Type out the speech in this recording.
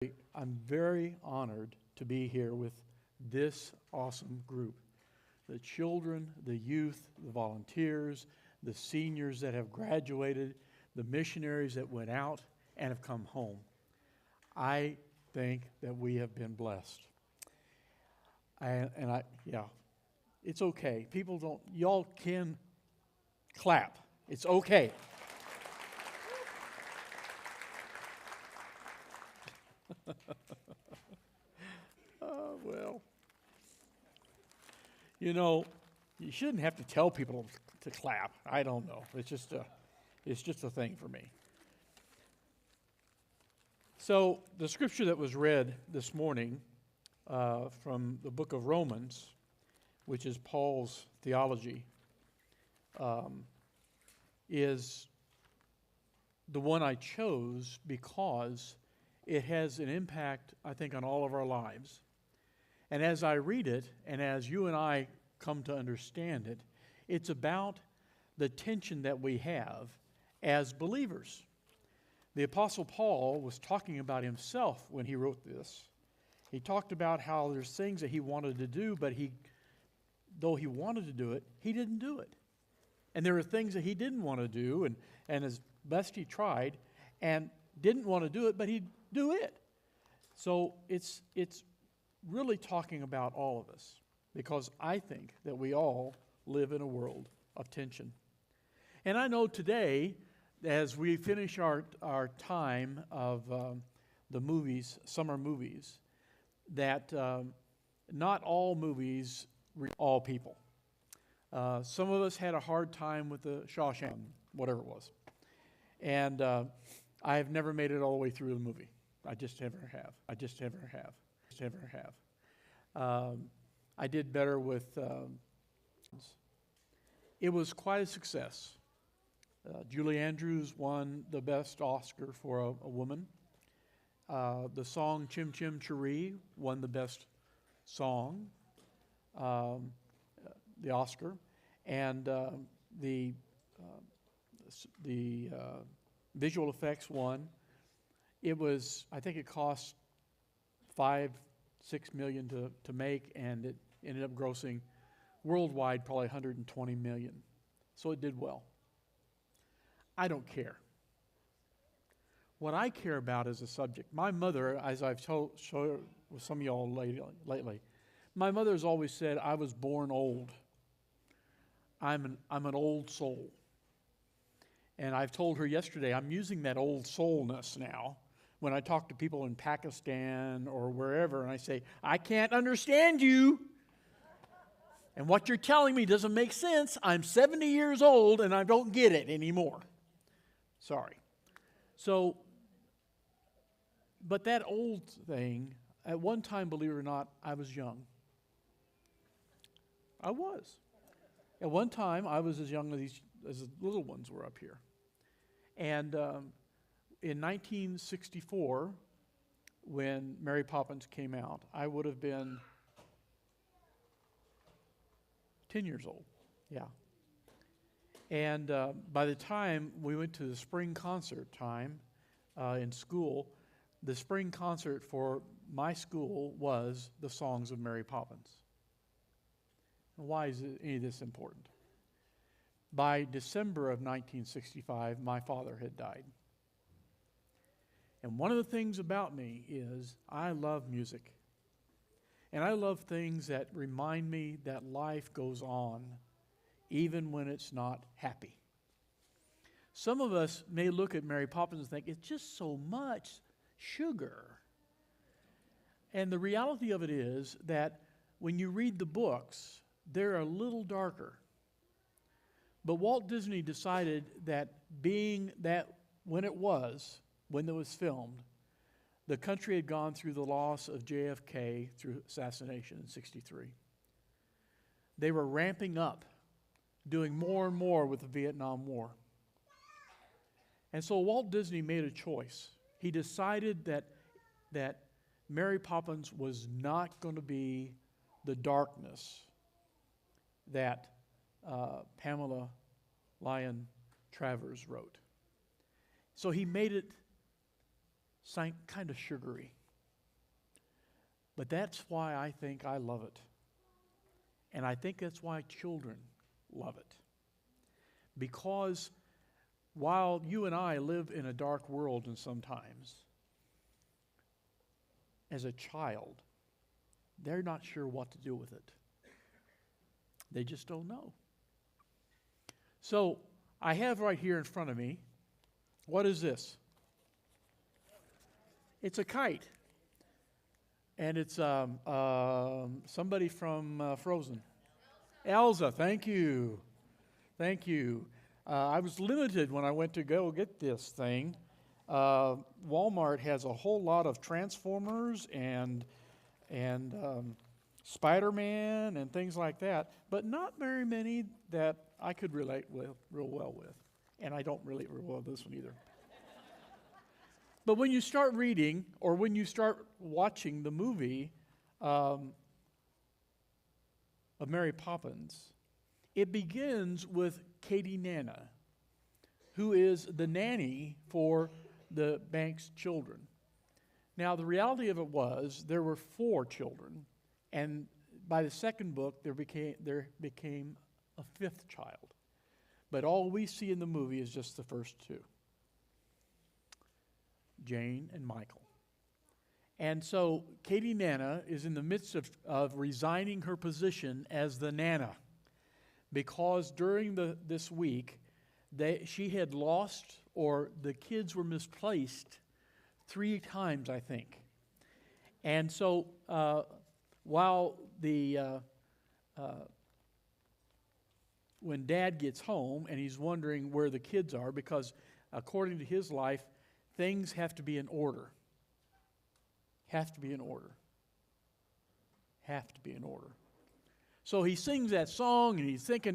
I'm very honored to be here with this awesome group. The children, the youth, the volunteers, the seniors that have graduated, the missionaries that went out and have come home. I think that we have been blessed. It's okay. Y'all can clap. It's okay. Well, you shouldn't have to tell people to clap. I don't know. It's just a thing for me. So the scripture that was read this morning from the book of Romans, which is Paul's theology, is the one I chose because it has an impact, I think, on all of our lives. And as I read it, and as you and I come to understand it, it's about the tension that we have as believers. The Apostle Paul was talking about himself when he wrote this. He talked about how there's things that he wanted to do, but though he wanted to do it, he didn't do it. And there are things that he didn't want to do, and as best he tried, and didn't want to do it, but he'd do it. So it's really talking about all of us, because I think that we all live in a world of tension. And I know today, as we finish our time of the movies, summer movies, that not all movies reach all people. Some of us had a hard time with the Shawshank, whatever it was. And I have never made it all the way through the movie. I just never have. I did better with, it was quite a success. Julie Andrews won the best Oscar for a woman. The song Chim Chim Cheree won the best song, the Oscar. And the visual effects won. I think it cost $5-6 million to make, and it ended up grossing worldwide probably $120 million. So it did well. I don't care. What I care about is the subject. My mother, as I've showed with some of y'all lately, my mother has always said, I was born old. I'm an old soul. And I've told her yesterday, I'm using that old soulness now when I talk to people in Pakistan or wherever, and I say, I can't understand you. And what you're telling me doesn't make sense. I'm 70 years old and I don't get it anymore. Sorry. So, but that old thing, at one time, believe it or not, I was young. I was. At one time, I was as young as the little ones were up here. And in 1964, when Mary Poppins came out, I would have been 10 years old. Yeah. And by the time we went to the spring concert time in school, the spring concert for my school was the songs of Mary Poppins. Why is any of this important? By December of 1965, my father had died. And one of the things about me is I love music. And I love things that remind me that life goes on even when it's not happy. Some of us may look at Mary Poppins and think, it's just so much sugar. And the reality of it is that when you read the books, they're a little darker. But Walt Disney decided that when it was filmed, the country had gone through the loss of JFK through assassination in '63. They were ramping up, doing more and more with the Vietnam War. And so Walt Disney made a choice. He decided that Mary Poppins was not going to be the darkness that Pamela Lyon Travers wrote. So he made it kind of sugary. But that's why I think I love it. And I think that's why children love it. Because while you and I live in a dark world and sometimes, as a child, they're not sure what to do with it. They just don't know. So I have right here in front of me, what is this? It's a kite. And it's somebody from Frozen. Elsa, thank you. Thank you. I was limited when I went to go get this thing. Walmart has a whole lot of Transformers and Spider-Man and things like that, but not very many that I could relate with real well with. And I don't relate real well with this one either. But when you start reading, or when you start watching the movie of Mary Poppins, it begins with Katie Nana, who is the nanny for the Banks children. Now, the reality of it was there were 4 children, and by the second book, there became a 5th child. But all we see in the movie is just the first 2. Jane and Michael. And so Katie Nana is in the midst of resigning her position as the Nana, because during this week she had lost, or the kids were misplaced 3 times, I think. And so while when Dad gets home and he's wondering where the kids are, because according to his life, things have to be in order. Have to be in order. Have to be in order. So he sings that song and he's thinking,